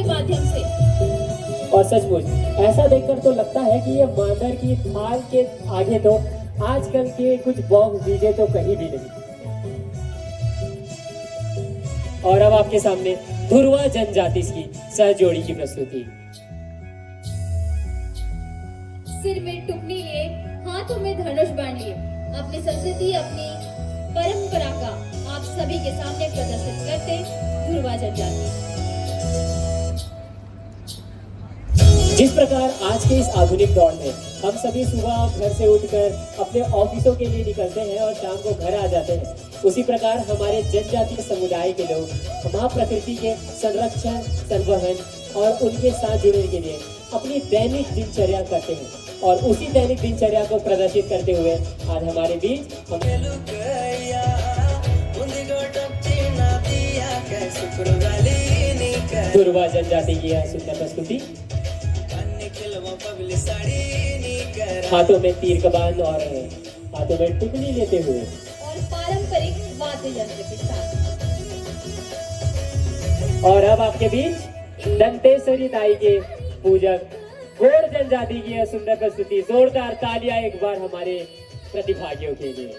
माध्यम से। और सचमुच ऐसा देखकर तो लगता है कि ये मांदर की थाल के आगे तो आजकल के कुछ बॉक्स डीजे तो कहीं भी नहीं। और अब आपके सामने धुरवा जनजाति की सहजोड़ी की प्रस्तुति। सिर में टुकनी लिए, हाथों में धनुष बाण लिए, अपनी संस्कृति, अपनी परंपरा का आप सभी के सामने प्रदर्शित करते धुरवा जनजाति। जिस प्रकार आज के इस आधुनिक दौर में हम सभी सुबह घर से उठकर अपने ऑफिसों के लिए निकलते हैं और शाम को घर आ जाते हैं, उसी प्रकार हमारे जनजातीय समुदाय के लोग माँ प्रकृति के संरक्षण, संवहन और उनके साथ जुड़ने के लिए अपनी दैनिक दिनचर्या करते हैं। और उसी दैनिक दिनचर्या को प्रदर्शित करते हुए आज हमारे बीच धुरवा जनजाति की यह सुंदर प्रस्तुति। हाथों में तीर कमान और हाथों में टुकनी लेते हुए और पारंपरिक वाद्य यंत्र के साथ। और अब आपके बीच दंतेश्वरी दाई के पूजक गोड़ जनजाति की यह सुंदर प्रस्तुति। जोरदार तालियां एक बार हमारे प्रतिभागियों के लिए।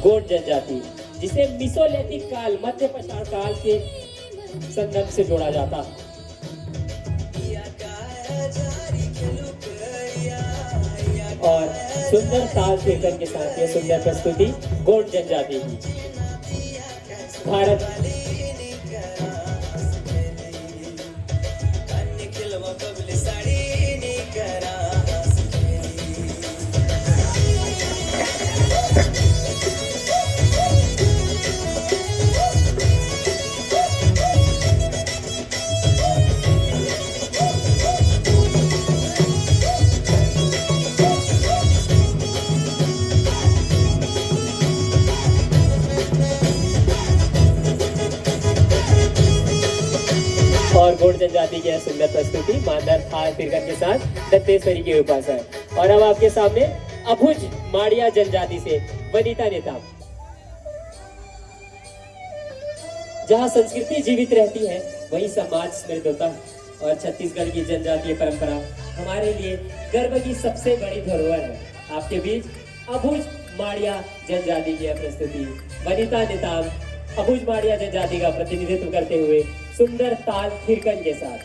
गोड़ जनजाति जिसे मिसोलिथिक काल, मध्य पाषाण काल के संदर्भ से जोड़ा जाता है। और सुंदर ताल कीर्तन के साथ ये सुंदर प्रस्तुति गोड़ जनजाति की। भारत और गोड़ जनजाति की सुंदर प्रस्तुति मांदर थाल कीर्तन के साथ दंतेश्वरी के उपासक। और अब आपके सामने अभुज माड़िया जनजाति से वनिता नेता। जहाँ संस्कृति जीवित रहती है वही समाज समृद्ध होता है। और छत्तीसगढ़ की जनजातीय परंपरा हमारे लिए गर्व की सबसे बड़ी धरोहर है। आपके बीच अभुज माड़िया जनजाति की प्रस्तुति। वनिता नेताम अभुज माड़िया जनजाति का प्रतिनिधित्व करते हुए सुंदर ताल थिरकन के साथ।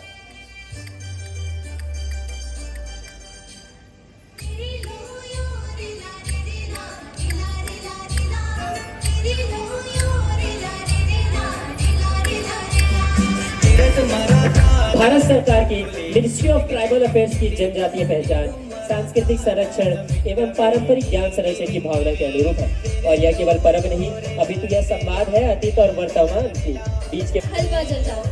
भारत सरकार की मिनिस्ट्री ऑफ ट्राइबल अफेयर्स की जनजातीय पहचान, सांस्कृतिक संरक्षण एवं पारंपरिक ज्ञान संरक्षण की भावना के अनुरूप है। और यह केवल पर्व नहीं, अभी तो यह संवाद है अतीत और वर्तमान के बीच के। हलवा जनजाति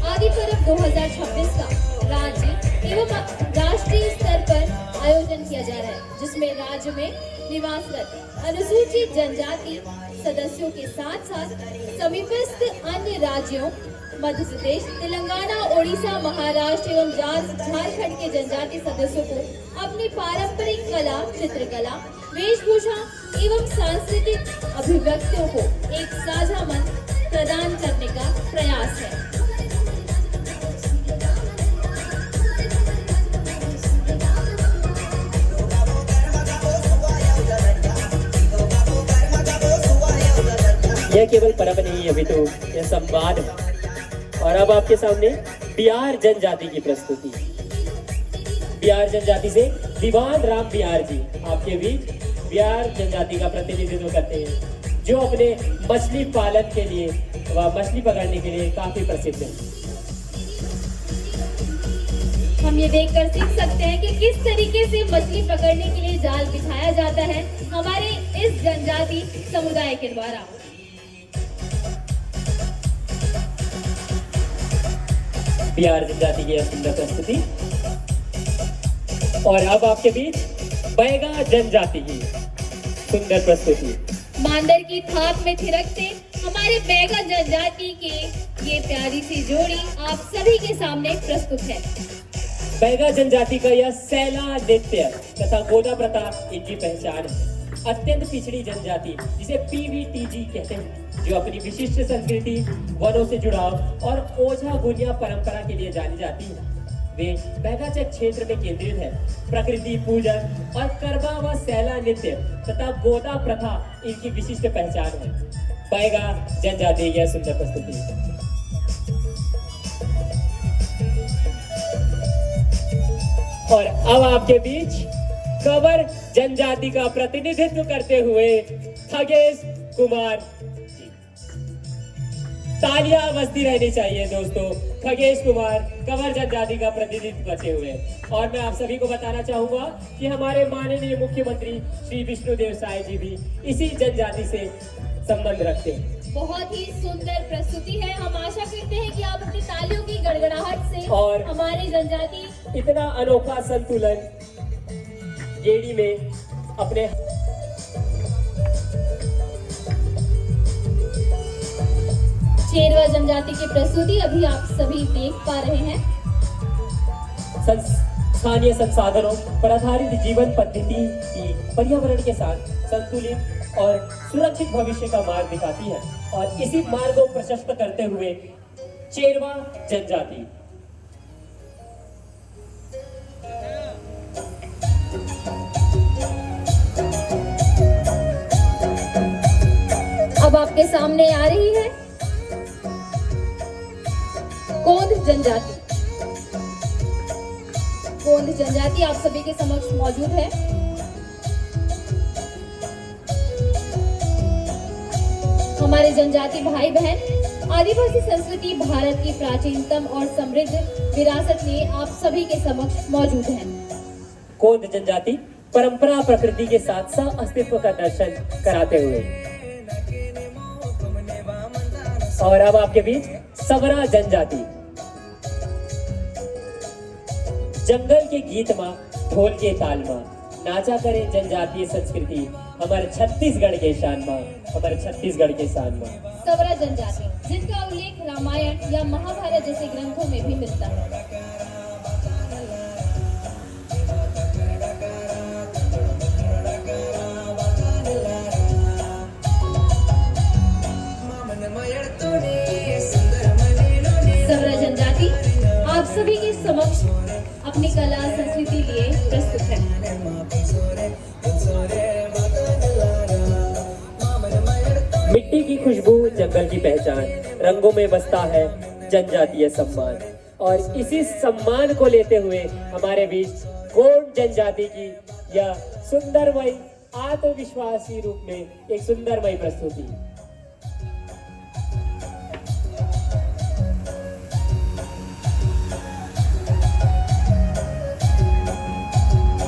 आदि पर्व 2026 का राज्य एवं राष्ट्रीय स्तर पर आयोजन किया जा रहा है, जिसमें राज्य में निवासरत अनुसूचित जनजाति सदस्यों के साथ साथ समीपस्थ अन्य राज्यों मध्य प्रदेश, तेलंगाना, ओडिशा, महाराष्ट्र एवं झारखंड के जनजाति सदस्यों को अपनी पारंपरिक कला, चित्रकला, वेशभूषा एवं सांस्कृतिक अभिव्यक्तियों को एक साझा मंच प्रदान करने का प्रयास है। यह केवल पर्व नहीं, अभी तो यह संवाद है। और अब आपके सामने बिहार जनजाति की प्रस्तुति। बिहार जनजाति से दीवान राम बिहार जी आपके बीच बिहार जनजाति का प्रतिनिधित्व करते हैं, जो अपने मछली पालन के लिए व मछली पकड़ने के लिए काफी प्रसिद्ध है। हम ये देखकर सीख सकते हैं कि किस तरीके से मछली पकड़ने के लिए जाल बिछाया जाता है हमारे इस जनजाति समुदाय के द्वारा। बिहार जनजाति की सुंदर प्रस्तुति। और अब आपके बीच बैगा जनजाति की सुंदर प्रस्तुति। मांदर की थाप में थिरकते हमारे बैगा जनजाति के ये प्यारी सी जोड़ी आप सभी के सामने प्रस्तुत है। बैगा जनजाति का यह सैला नृत्य तथा गोदा प्रताप इनकी पहचान है। अत्यंत पिछड़ी जनजाति जिसे पीवीटीजी कहते हैं, जो अपनी विशिष्ट संस्कृति, वनों से जुड़ाव और ओझा गुनिया परंपरा के लिए जानी जाती है। वे बैगाचक क्षेत्र में केंद्रित है। प्रकृति पूजन और करवा व सैला नृत्य तथा गोदा प्रथा इनकी विशिष्ट पहचान है। बैगा जनजाति की सुंदर प्रस्तुति। और अब आपके बीच कंवर जनजाति का प्रतिनिधित्व करते हुए खगेश कुमार जी। तालियां बजती रहनी चाहिए दोस्तों। खगेश कुमार कंवर जनजाति का प्रतिनिधित्व करते हुए। और मैं आप सभी को बताना चाहूंगा कि हमारे माननीय मुख्यमंत्री श्री विष्णुदेव साय जी भी इसी जनजाति से संबंध रखते हैं। बहुत ही सुंदर प्रस्तुति है। हम आशा करते हैं कि आप अपनी तालियों की गड़गड़ाहट से और हमारी जनजाति इतना अनोखा संतुलन गेड़ी में अपने चेरवा जनजाति की प्रस्तुति अभी आप सभी देख पा रहे हैं। स्थानीय संसाधनों पर आधारित जीवन पद्धति की पर्यावरण के साथ संतुलित और सुरक्षित भविष्य का मार्ग दिखाती है और इसी मार्ग को प्रशस्त करते हुए चेरवा जनजाति अब आपके सामने आ रही है गोंड जनजाति। गोंड जनजाति आप सभी के समक्ष मौजूद है। हमारे जनजाति भाई बहन, आदिवासी संस्कृति भारत की प्राचीनतम और समृद्ध विरासत में आप सभी के समक्ष मौजूद है। गोंड जनजाति परंपरा प्रकृति के साथ सह अस्तित्व का दर्शन कराते हुए। और अब आपके बीच सवरा जनजाति। जंगल के गीत मां, ढोल के ताल मां, नाचा करे जनजातीय संस्कृति हमारे छत्तीसगढ़ के शान मां, हमारे छत्तीसगढ़ के शान मां। सवरा जनजाति जिनका उल्लेख रामायण या महाभारत जैसे ग्रंथों में भी मिलता है। सवरा जनजाति आप सभी के समक्ष अपनी कला संस्कृति लिए प्रस्तुत है। मिट्टी की खुशबू, जंगल की पहचान, रंगों में बसता है जनजातीय सम्मान। और इसी सम्मान को लेते हुए हमारे बीच गोंड जनजाति की यह सुंदरमयी आत्मविश्वासी रूप में एक सुंदरमयी प्रस्तुति।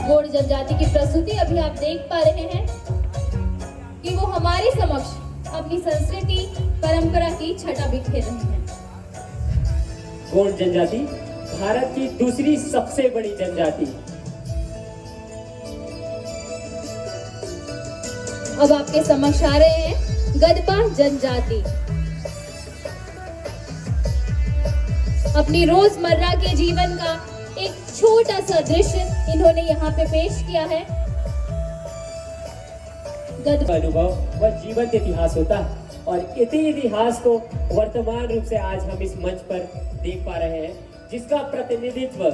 गोंड जनजाति की प्रस्तुति अभी आप देख पा रहे हैं कि वो हमारे समक्ष अपनी संस्कृति परंपरा की छटा बिखेर रहे हैं। गोंड जनजाति भारत की दूसरी सबसे बड़ी जनजाति। अब आपके समक्ष आ रहे हैं गदबा जनजाति। अपनी रोजमर्रा के जीवन का एक छोटा सा दृश्य इन्होंने यहाँ पे पेश किया है। अनुभव व जीवंत इतिहास होता है और इसी इतिहास को वर्तमान रूप से आज हम इस मंच पर देख पा रहे हैं, जिसका प्रतिनिधित्व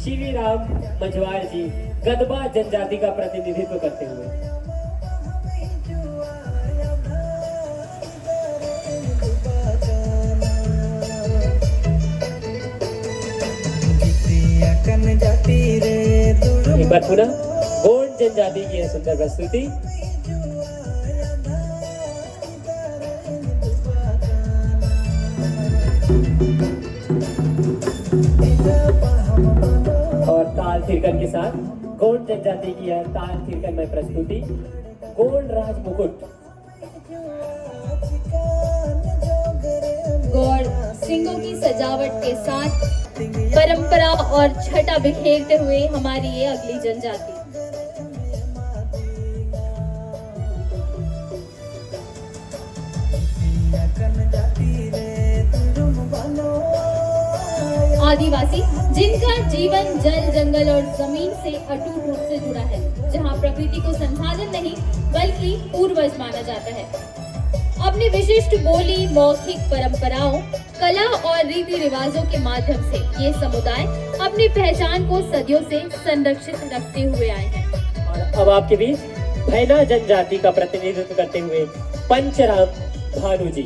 श्री राम मंझवार जी गदबा जनजाति का प्रतिनिधित्व करते हुए। एक बार पुनः गोंड जनजाति की यह सुंदर प्रस्तुति। और ताल थिरकन के साथ गोंड जनजाति की यह ताल थिरकन में प्रस्तुति गोंड राज मुकुट। गौड़ सिंगों की सजावट के साथ परंपरा और छटा बिखेरते हुए हमारी ये अगली जनजाति। आदिवासी जिनका जीवन जल, जंगल और जमीन से अटूट रूप से जुड़ा है, जहां प्रकृति को संसाधन नहीं बल्कि पूर्वज माना जाता है। अपनी विशिष्ट बोली, मौखिक परंपराओं, कला और रीति रिवाजों के माध्यम से ये समुदाय अपनी पहचान को सदियों से संरक्षित रखते हुए आए हैं। और अब आपके बीच भैना जनजाति का प्रतिनिधित्व करते हुए पंचराम भानु जी।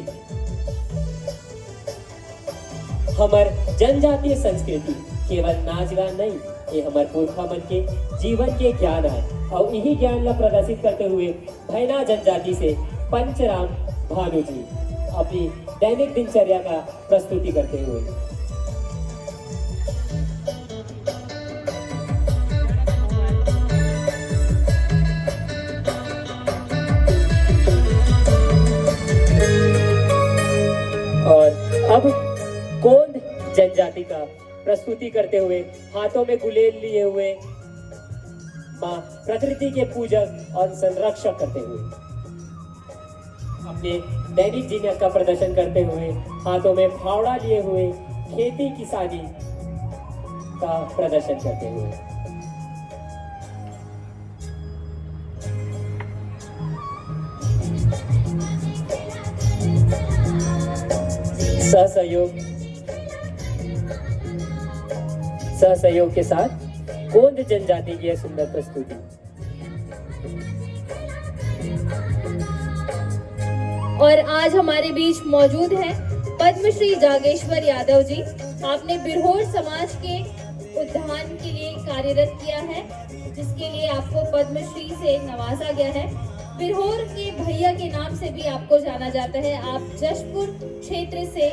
हमार जनजातीय संस्कृति केवल नाच गान नहीं, ये हमार पुरखा मन के जीवन के ज्ञान है और यही ज्ञान ला प्रदर्शित करते हुए भैना जनजाति से पंचराम भानु जी अपनी दैनिक दिनचर्या का प्रस्तुति करते हुए। और अब गोंड जनजाति का प्रस्तुति करते हुए हाथों में गुलेल लिए हुए मां प्रकृति के पूजक और संरक्षक करते हुए अपने दैनिक जीवन का प्रदर्शन करते हुए हाथों में फावड़ा लिए हुए खेती किसानी का प्रदर्शन करते हुए सहसहयोग के साथ गोंड जनजाति की यह सुंदर प्रस्तुति। और आज हमारे बीच मौजूद है पद्मश्री जागेश्वर यादव जी। आपने बिरहोर समाज के उत्थान के लिए कार्यरत किया है, जिसके लिए आपको पद्मश्री से नवाजा गया है। बिरहोर के भैया के नाम से भी आपको जाना जाता है। आप जशपुर क्षेत्र से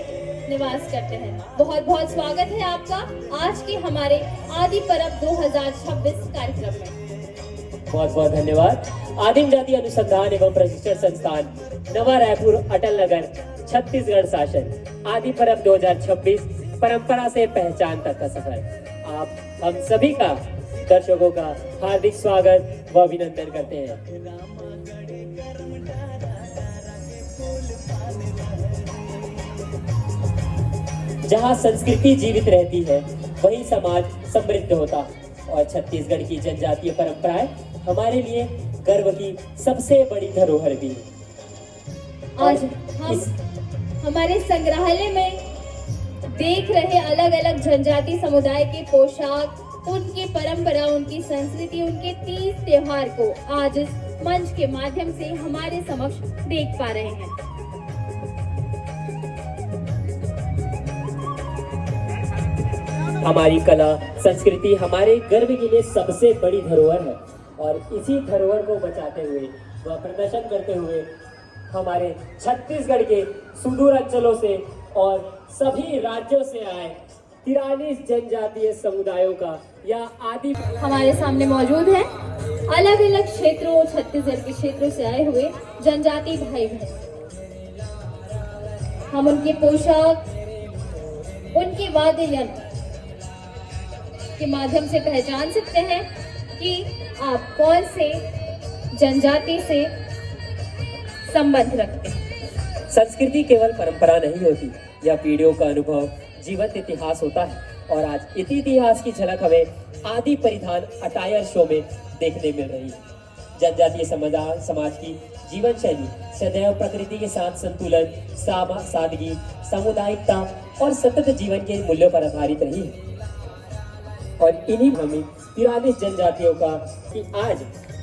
निवास करते हैं। बहुत बहुत स्वागत है आपका आज के हमारे आदि पर्व 2026 कार्यक्रम में। बहुत बहुत धन्यवाद। आदिम जाति अनुसंधान एवं प्रशिक्षण संस्थान नवा रायपुर, अटल नगर, छत्तीसगढ़ शासन आदि पर्व 2026 परंपरा से पहचान तक का सफर। आप हम सभी का दर्शकों का हार्दिक स्वागत व अभिनंदन करते हैं। जहाँ संस्कृति जीवित रहती है वहीं समाज समृद्ध होता है और छत्तीसगढ़ की जनजातीय परंपराएं हमारे लिए गर्व की सबसे बड़ी धरोहर भी है। आज हम हमारे संग्रहालय में देख रहे अलग अलग जनजाति समुदाय के पोशाक, उनकी परंपरा, उनकी संस्कृति, उनके तीज त्योहार को आज इस मंच के माध्यम से हमारे समक्ष देख पा रहे हैं। हमारी कला संस्कृति हमारे गर्व के लिए सबसे बड़ी धरोहर है और इसी धरोहर को बचाते हुए व प्रदर्शन करते हुए हमारे छत्तीसगढ़ के सुदूर अंचलों से और सभी राज्यों से आए 43 जनजातीय समुदायों का यह आदि हमारे सामने मौजूद है। अलग अलग क्षेत्रों, छत्तीसगढ़ के क्षेत्रों से आए हुए जनजाति भाई बहन। हम उनके पोशाक, उनके वाद्य यंत्र के माध्यम से पहचान सकते हैं कि आप कौन से जनजाति से संबंध रखते हैं। संस्कृति केवल परंपरा नहीं होती, यह पीढ़ियों का अनुभव, जीवंत इतिहास होता है और आज इसी इतिहास की झलक हमें आदि परिधान अटायर शो में देखने मिल रही है। जनजातीय समाज की जीवन शैली सदैव प्रकृति के साथ संतुलन, सादगी, सामुदायिकता और सतत जीवन के मूल्यों पर आधारित रही है। और इन्हीं हमें 43 जनजातियों का कि आज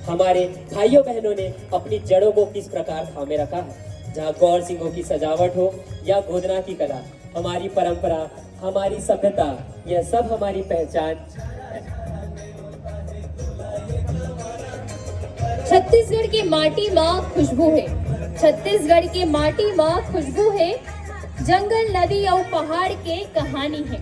हमारे भाइयों बहनों ने अपनी जड़ों को किस प्रकार थामे रखा है। जहाँ गौर सिंहों की सजावट हो या गोदना की कला, हमारी परंपरा, हमारी सभ्यता, यह सब हमारी पहचान। छत्तीसगढ़ की माटी माँ खुशबू है, छत्तीसगढ़ की माटी माँ खुशबू है, जंगल, नदी और पहाड़ के कहानी है।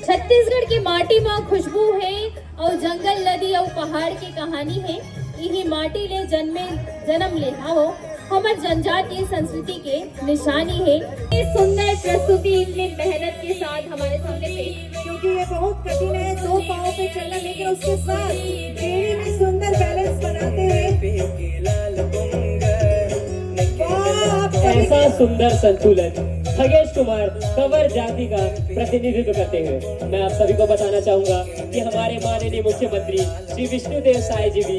छत्तीसगढ़ की माटी माँ खुशबू है और जंगल, नदी और पहाड़ की कहानी है। यही माटी ले जन्म ले हो हमार जनजातीय संस्कृति के निशानी है। ये सुंदर प्रस्तुति इतनी मेहनत के साथ हमारे सामने पेश, क्योंकि ये बहुत कठिन है 2 पाँव पे चलना, लेकिन उसके साथ बेड़ी में सुंदर बैलेंस बनाते हुए ऐसा सुंदर संतुलन खगेश कुमार कंवर जाति का प्रतिनिधित्व करते हुए मैं आप सभी को बताना चाहूंगा कि हमारे माननीय मुख्यमंत्री श्री विष्णुदेव साय जी भी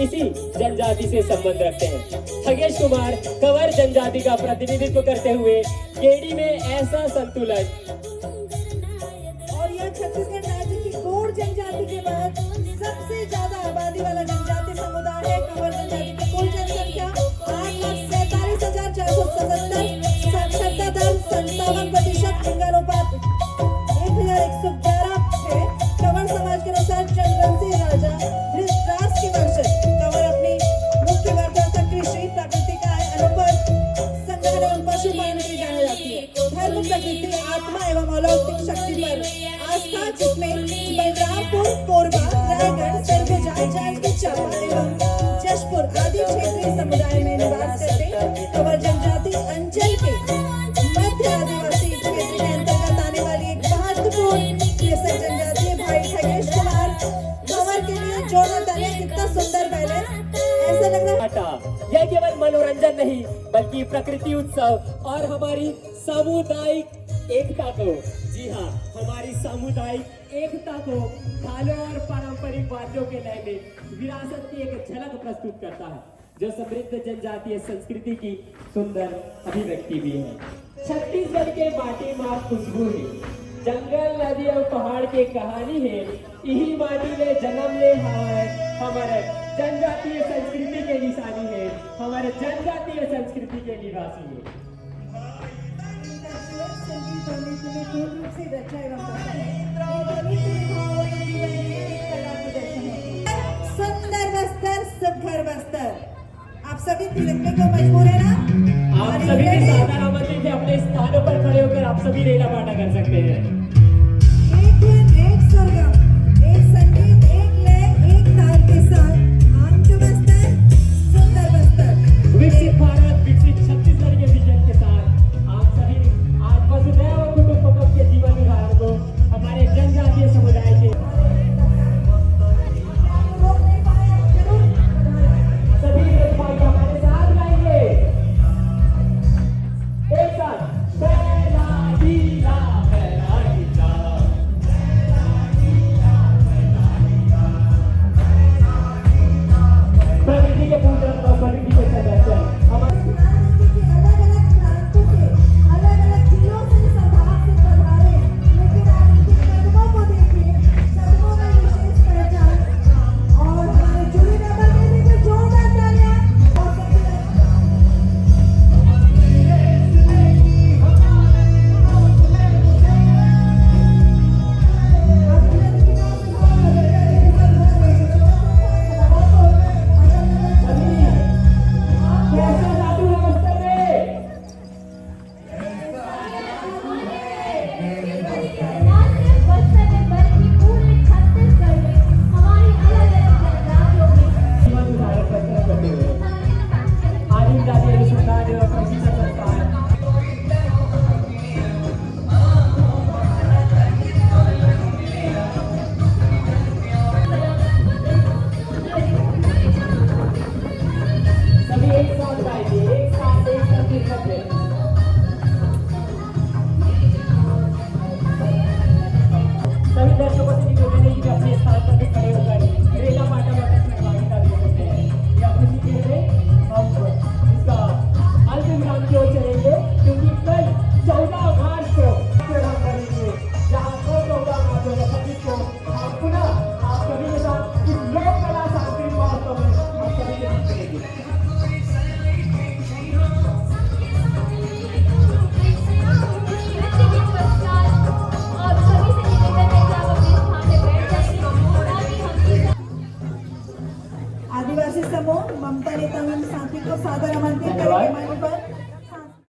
इसी जनजाति से संबंध रखते हैं। खगेश कुमार कंवर जनजाति का प्रतिनिधित्व करते हुए केडी में ऐसा संतुलन और यह छत्तीसगढ़ राज्य की गौड़ जनजाति के बाद सबसे ज्यादा आबादी वाला जनजाति समुदाय है। कंवर जनजाति की कुल जनसंख्या 8,47,477, साक्षरता दर 57%, लिंगानुपात 1,111 है। कंवर समाज के अनुसार चंद्रवंशी राजा धृतराष्ट्र के वंशज कंवर अपनी मुख्य वर्तनता कृषि, प्राकृतिक आय, अनुपज संग्रहण एवं पशुपालन के लिए जाना जाती है। धर्म, प्रकृति, आत्मा एवं अलौकिक शक्ति पर आस्था, जिसमें बलरामपुर, कोरबा, रायगढ़, सरगुजा, जांजगीर चांपा एवं जशपुर आदि क्षेत्रीय समुदाय में निवास करते कंवर जनजाति अंचल के मध्य आदिवासी क्षेत्र के अंतर्गत आने वाली एक महत्वपूर्ण कृषक जनजाति है। भाई खगेश कुमार कंवर के लिए जोड़ा तले कितना सुंदर बैलेंस, ऐसा लग रहा है। यह केवल मनोरंजन नहीं बल्कि प्रकृति उत्सव और हमारी सामुदायिक एकता को, जी हाँ, हमारी सामुदायिक एकता को थालों और पारंपरिक वाद्यों के लय में विरासत की एक झलक प्रस्तुत करता है, जो समृद्ध जनजातीय संस्कृति की सुंदर अभिव्यक्ति भी है। छत्तीसगढ़ के माटी माँ खुशबू है, जंगल, नदी और पहाड़ की कहानी है। यही माटी में जन्म ले हमारे जनजातीय संस्कृति के निशानी है, हमारे जनजातीय संस्कृति के निवासी है। सुंदर बस्तर, सुघर बस्तर, आप सभी तिलकने को मजबूर है ना? आप सभी के साथ आमंत्रित है, अपने स्थानों पर खड़े होकर आप सभी रेला पाटा कर सकते हैं। एक धुन, एक सरगम, एक संगीत, एक लय, एक ताल के साथ आंध्र बस्तर, सुंदर बस्तर, विकसित भारत, विकसित छत्तीसगढ़ के विजन के साथ आप सभी आज वसुधैव कुटुंबकम के जीवन उदाहरण को हमारे जनजातीय समुदाय के सभी भाई हमारे साथ गाएंगे एक साथ। बैला लीला, बैला लीला, प्रकृति के पूजन और प्रकृति के संरक्षण हमारे अलग-अलग प्रांतों से, अलग-अलग जिलों से संभाग से पधारे, लेकिन आप इनके कदमों को देखिए, कदमों में विशेष पहचान और हमारे जुड़ी नंबर के लिए जोरदार तालियां और कैसे जादू है बस्तर में? ना सिर्फ बस्तर में बल्कि पूरे छत्तीसगढ़ में हमारी अलग-अलग जनजातियों में जीवन उदाहरण प्रस्तुत करते हुए आदिम जाति अनुसंधान एवं प्रशिक्षण संस्थान सभी एक साथ गाएंगे, एक साथ करके सभी दर्शकों से निवेदन है कि अपने स्थान पर भी खड़े होकर रेला पाटा वाटा में भागीदार ले सकते हैं। या खुशी के लिए हम इसका अंतिम काम की ओर चलेंगे, क्योंकि कल 14 मार्च को प्रोग्राम करेंगे, जहाँ 14 मार्च 2026 को हम पुनः आप सभी के साथ इस लोक कला सांस्कृतिक महोत्सव में हम सभी के बीच मिलेंगे। आदिवासी समूह ममता नेता साथी को सादर आमंत्रित करेंगे मंच पर।